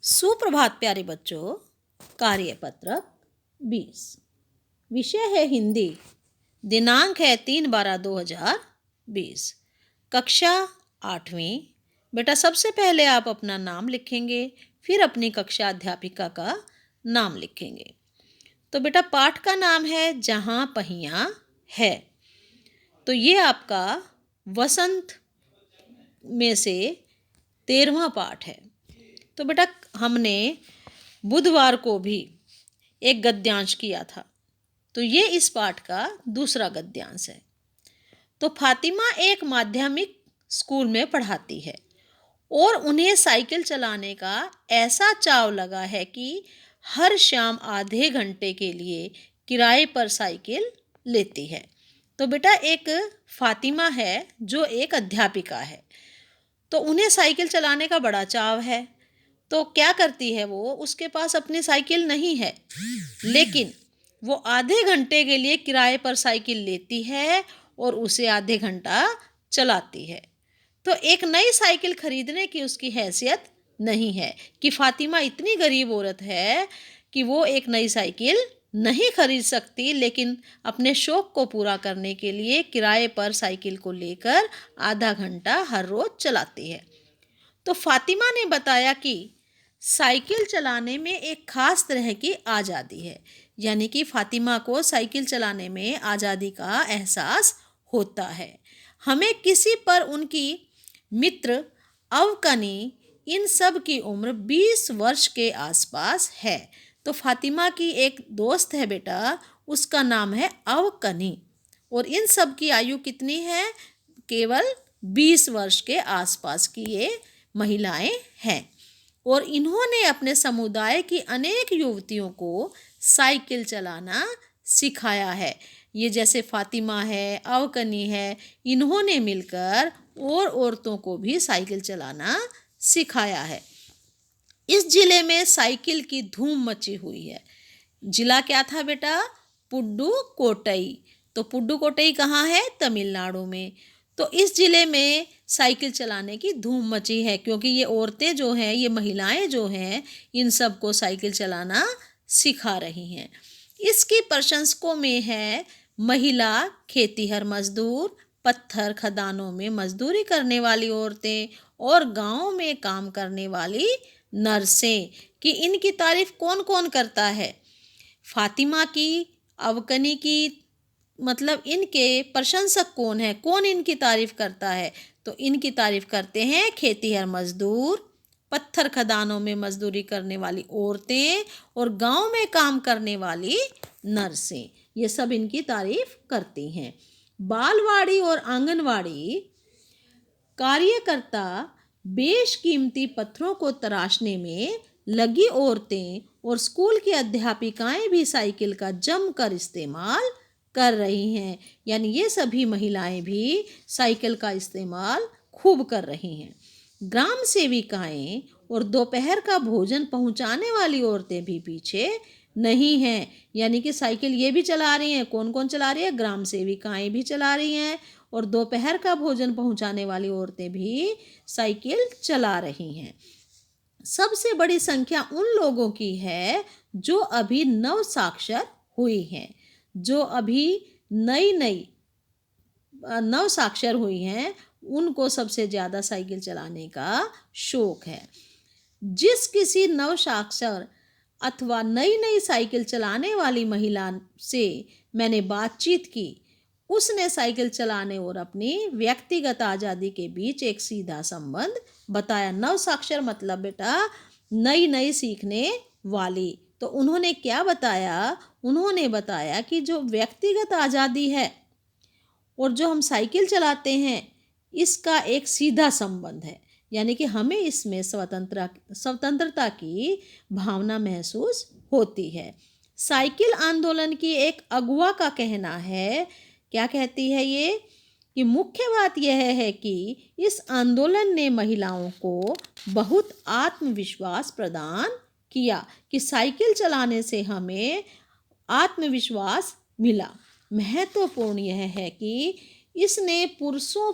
सुप्रभात प्यारे बच्चों। कार्यपत्रक 20 विषय है हिंदी। दिनांक है 3/12/2020। कक्षा 8वीं। बेटा सबसे पहले आप अपना नाम लिखेंगे, फिर अपनी कक्षा अध्यापिका का नाम लिखेंगे। तो बेटा पाठ का नाम है जहाँ पहिया है। तो ये आपका वसंत में से 13वां पाठ है। तो बेटा हमने बुधवार को भी एक गद्यांश किया था, तो ये इस पाठ का दूसरा गद्यांश है। तो फातिमा एक माध्यमिक स्कूल में पढ़ाती है और उन्हें साइकिल चलाने का ऐसा चाव लगा है कि हर शाम आधे घंटे के लिए किराए पर साइकिल लेती है। तो बेटा एक फातिमा है जो एक अध्यापिका है, तो उन्हें साइकिल चलाने का बड़ा चाव है। तो क्या करती है वो, उसके पास अपनी साइकिल नहीं है, लेकिन वो आधे घंटे के लिए किराए पर साइकिल लेती है और उसे आधे घंटा चलाती है। तो एक नई साइकिल खरीदने की उसकी हैसियत नहीं है कि फातिमा इतनी गरीब औरत है कि वो एक नई साइकिल नहीं खरीद सकती, लेकिन अपने शौक को पूरा करने के लिए किराए पर साइकिल को लेकर आधा घंटा हर रोज़ चलाती है। तो फातिमा ने बताया कि साइकिल चलाने में एक ख़ास तरह की आज़ादी है, यानी कि फातिमा को साइकिल चलाने में आज़ादी का एहसास होता है। हमें किसी पर उनकी मित्र अवकनी इन सब की उम्र 20 वर्ष के आसपास है। तो फातिमा की एक दोस्त है बेटा, उसका नाम है अवकनी, और इन सब की आयु कितनी है? केवल 20 वर्ष के आसपास की ये महिलाएं हैं। और इन्होंने अपने समुदाय की अनेक युवतियों को साइकिल चलाना सिखाया है। ये जैसे फातिमा है, अवकनी है, इन्होंने मिलकर और औरतों को भी साइकिल चलाना सिखाया है। इस जिले में साइकिल की धूम मची हुई है। जिला क्या था बेटा? पुडुकोट्टई। तो पुडुकोट्टई कहाँ है? तमिलनाडु में। तो इस ज़िले में साइकिल चलाने की धूम मची है, क्योंकि ये औरतें जो हैं, ये महिलाएं जो हैं, इन सब को साइकिल चलाना सिखा रही हैं। इसकी प्रशंसकों में है महिला खेतीहर मजदूर, पत्थर खदानों में मजदूरी करने वाली औरतें और गाँव में काम करने वाली नर्सें। कि इनकी तारीफ कौन कौन करता है? फातिमा की, अवकनी की, मतलब इनके प्रशंसक कौन है, कौन इनकी तारीफ करता है? तो इनकी तारीफ करते हैं खेतीहर मजदूर, पत्थर खदानों में मजदूरी करने वाली औरतें और गांव में काम करने वाली नर्सें। ये सब इनकी तारीफ करती हैं। बालवाड़ी और आंगनवाड़ी कार्यकर्ता बेशकीमती पत्थरों को तराशने में लगी औरतें और स्कूल की अध्यापिकाएं भी साइकिल का जमकर इस्तेमाल कर रही हैं। यानी ये सभी महिलाएं भी साइकिल का इस्तेमाल खूब कर रही हैं। ग्राम सेविकाएं और दोपहर का भोजन पहुंचाने वाली औरतें भी पीछे नहीं हैं। यानी कि साइकिल ये भी चला रही हैं। कौन कौन चला रही है? ग्राम सेविकाएं भी चला रही हैं और दोपहर का भोजन पहुंचाने वाली औरतें भी साइकिल चला रही हैं। सबसे बड़ी संख्या उन लोगों की है जो अभी नव साक्षर हुई हैं, जो अभी नई नव साक्षर हुई हैं, उनको सबसे ज़्यादा साइकिल चलाने का शौक है। जिस किसी नव साक्षर अथवा नई साइकिल चलाने वाली महिला से मैंने बातचीत की, उसने साइकिल चलाने और अपनी व्यक्तिगत आज़ादी के बीच एक सीधा संबंध बताया। नव साक्षर मतलब बेटा नई सीखने वाली। तो उन्होंने क्या बताया? उन्होंने बताया कि जो व्यक्तिगत आज़ादी है और जो हम साइकिल चलाते हैं, इसका एक सीधा संबंध है। यानी कि हमें इसमें स्वतंत्रता की भावना महसूस होती है। साइकिल आंदोलन की एक अगुवा का कहना है, क्या कहती है ये? कि मुख्य बात यह है कि इस आंदोलन ने महिलाओं को बहुत आत्मविश्वास प्रदान किया, कि साइकिल चलाने से हमें आत्मविश्वास मिला। महत्वपूर्ण यह है कि इसने पुरुषों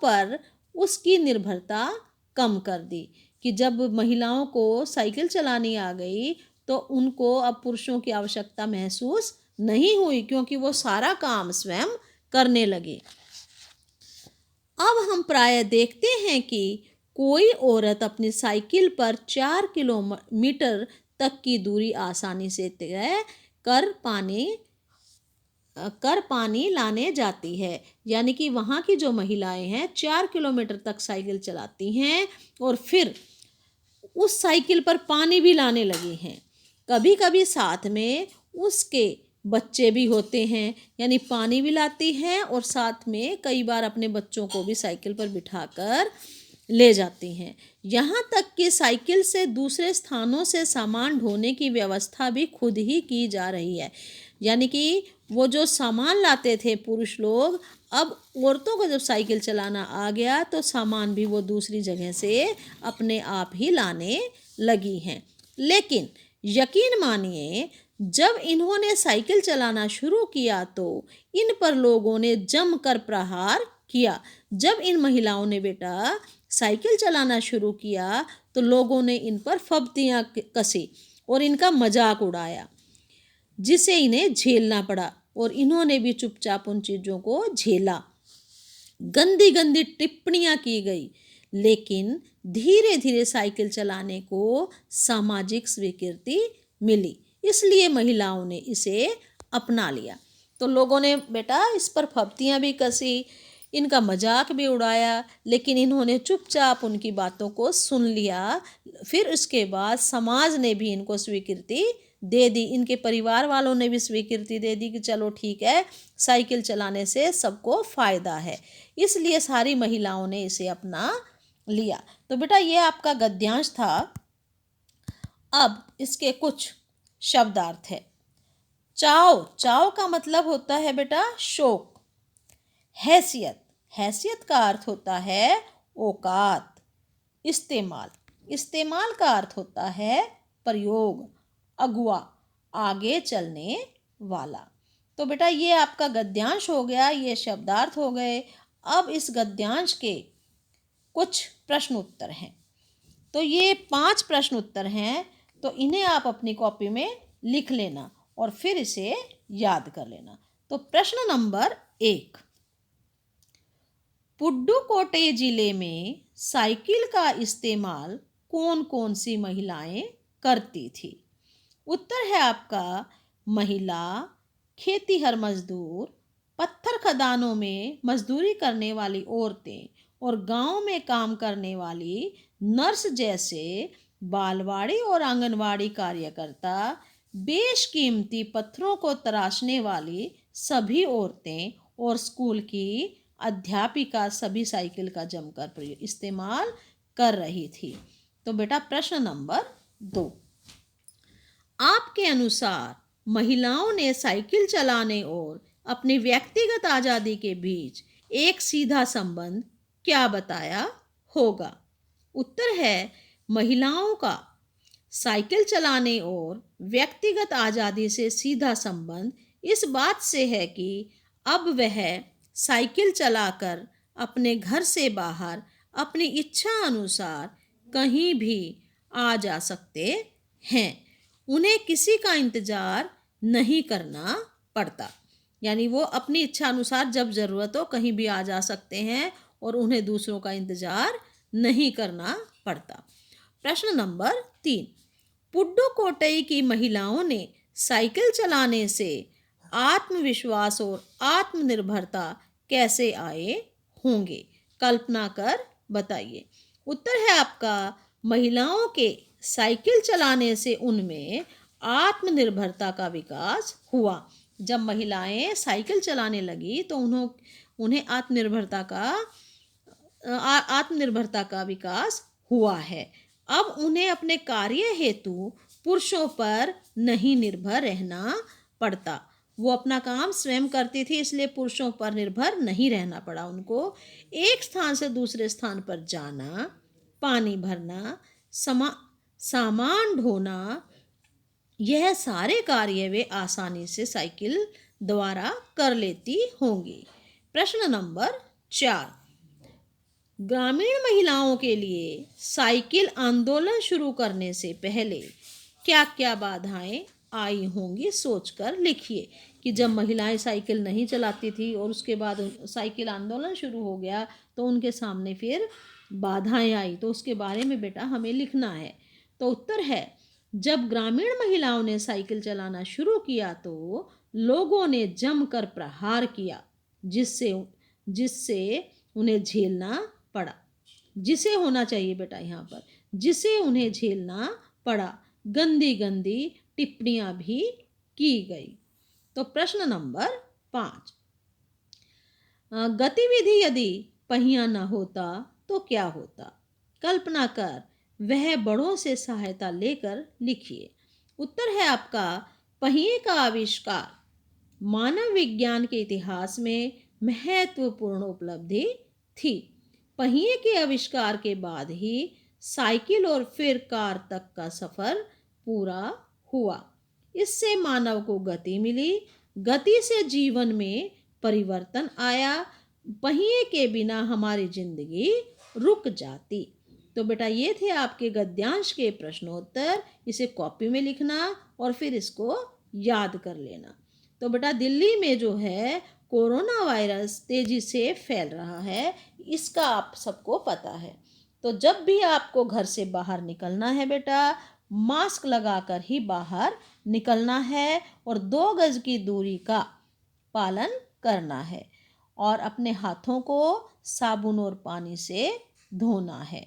पर उसकी निर्भरता कम कर दी कि जब महिलाओं को साइकिल चलानी आ गई तो उनको अब पुरुषों की आवश्यकता महसूस नहीं हुई, क्योंकि वो सारा काम स्वयं करने लगे। अब हम प्रायः देखते हैं कि कोई औरत अपनी साइकिल पर 4 किलोमीटर तक की दूरी आसानी से तय कर पानी लाने जाती है। यानी कि वहाँ की जो महिलाएं हैं 4 किलोमीटर तक साइकिल चलाती हैं और फिर उस साइकिल पर पानी भी लाने लगी हैं। कभी कभी साथ में उसके बच्चे भी होते हैं, यानी पानी भी लाती हैं और साथ में कई बार अपने बच्चों को भी साइकिल पर बिठाकर ले जाती हैं। यहाँ तक कि साइकिल से दूसरे स्थानों से सामान ढोने की व्यवस्था भी खुद ही की जा रही है। यानी कि वो जो सामान लाते थे पुरुष लोग, अब औरतों को जब साइकिल चलाना आ गया तो सामान भी वो दूसरी जगह से अपने आप ही लाने लगी हैं। लेकिन यकीन मानिए, जब इन्होंने साइकिल चलाना शुरू किया तो इन पर लोगों ने जमकर प्रहार किया। जब इन महिलाओं ने बेटा साइकिल चलाना शुरू किया तो लोगों ने इन पर फब्तियाँ कसी और इनका मजाक उड़ाया, जिसे इन्हें झेलना पड़ा और इन्होंने भी चुपचाप उन चीज़ों को झेला। गंदी गंदी टिप्पणियाँ की गई, लेकिन धीरे धीरे साइकिल चलाने को सामाजिक स्वीकृति मिली, इसलिए महिलाओं ने इसे अपना लिया। तो लोगों ने बेटा इस पर फब्तियाँ भी कसी, इनका मजाक भी उड़ाया, लेकिन इन्होंने चुपचाप उनकी बातों को सुन लिया। फिर उसके बाद समाज ने भी इनको स्वीकृति दे दी, इनके परिवार वालों ने भी स्वीकृति दे दी कि चलो ठीक है, साइकिल चलाने से सबको फ़ायदा है, इसलिए सारी महिलाओं ने इसे अपना लिया। तो बेटा ये आपका गद्यांश था। अब इसके कुछ शब्दार्थ है। चाव, चाव का मतलब होता है बेटा शौक। हैसियत, हैसियत का अर्थ होता है औकात। इस्तेमाल, इस्तेमाल का अर्थ होता है प्रयोग। अगुआ, आगे चलने वाला। तो बेटा ये आपका गद्यांश हो गया, ये शब्दार्थ हो गए। अब इस गद्यांश के कुछ प्रश्न उत्तर हैं। तो ये 5 प्रश्न उत्तर हैं, तो इन्हें आप अपनी कॉपी में लिख लेना और फिर इसे याद कर लेना। तो प्रश्न नंबर 1, पुडुकोट्टई जिले में साइकिल का इस्तेमाल कौन कौन सी महिलाएं करती थी? उत्तर है आपका महिला, खेतीहर मजदूर, पत्थर खदानों में मजदूरी करने वाली औरतें और गांव में काम करने वाली नर्स जैसे बालवाड़ी और आंगनवाड़ी कार्यकर्ता, बेशकीमती पत्थरों को तराशने वाली सभी औरतें और स्कूल की अध्यापिका सभी साइकिल का जमकर इस्तेमाल कर रही थी। तो बेटा प्रश्न नंबर 2, आपके अनुसार महिलाओं ने साइकिल चलाने और अपनी व्यक्तिगत आज़ादी के बीच एक सीधा संबंध क्या बताया होगा? उत्तर है महिलाओं का साइकिल चलाने और व्यक्तिगत आज़ादी से सीधा संबंध इस बात से है कि अब वह साइकिल चलाकर अपने घर से बाहर अपनी इच्छा अनुसार कहीं भी आ जा सकते हैं। उन्हें किसी का इंतज़ार नहीं करना पड़ता, यानी वो अपनी इच्छा अनुसार जब ज़रूरत हो कहीं भी आ जा सकते हैं और उन्हें दूसरों का इंतज़ार नहीं करना पड़ता। प्रश्न नंबर 3, पुडुकोट्टई की महिलाओं ने साइकिल चलाने से आत्मविश्वास और आत्मनिर्भरता कैसे आए होंगे? कल्पना कर बताइए। उत्तर है आपका महिलाओं के साइकिल चलाने से उनमें आत्मनिर्भरता का विकास हुआ। जब महिलाएं साइकिल चलाने लगी तो उन्हें आत्मनिर्भरता का विकास हुआ है। अब उन्हें अपने कार्य हेतु पुरुषों पर नहीं निर्भर रहना पड़ता। वो अपना काम स्वयं करती थी, इसलिए पुरुषों पर निर्भर नहीं रहना पड़ा उनको। एक स्थान से दूसरे स्थान पर जाना, पानी भरना, सामान ढोना, यह सारे कार्य वे आसानी से साइकिल द्वारा कर लेती होंगी। प्रश्न नंबर 4, ग्रामीण महिलाओं के लिए साइकिल आंदोलन शुरू करने से पहले क्या क्या बाधाएं आई होंगी सोचकर लिखिए कि जब महिलाएं साइकिल नहीं चलाती थी और उसके बाद साइकिल आंदोलन शुरू हो गया तो उनके सामने फिर बाधाएं आई, तो उसके बारे में बेटा हमें लिखना है। तो उत्तर है, जब ग्रामीण महिलाओं ने साइकिल चलाना शुरू किया तो लोगों ने जमकर प्रहार किया, जिससे जिससे उन्हें झेलना पड़ा। जिसे होना चाहिए बेटा यहाँ पर, जिसे उन्हें झेलना पड़ा। गंदी गंदी टिप्पणियां भी की गई। तो प्रश्न नंबर 5, गतिविधि यदि पहिया न होता तो क्या होता? कल्पना कर वह बड़ों से सहायता लेकर लिखिए। उत्तर है आपका, पहिए का आविष्कार मानव विज्ञान के इतिहास में महत्वपूर्ण उपलब्धि थी। पहिए के आविष्कार के बाद ही साइकिल और फिर कार तक का सफर पूरा हुआ। इससे मानव को गति मिली, गति से जीवन में परिवर्तन आया। पहिए के बिना हमारी जिंदगी रुक जाती। तो बेटा ये थे आपके गद्यांश के प्रश्नोत्तर। इसे कॉपी में लिखना और फिर इसको याद कर लेना। तो बेटा दिल्ली में जो है कोरोना वायरस तेजी से फैल रहा है, इसका आप सबको पता है। तो जब भी आपको घर से बाहर निकलना है बेटा, मास्क लगाकर ही बाहर निकलना है और 2 गज की दूरी का पालन करना है और अपने हाथों को साबुन और पानी से धोना है।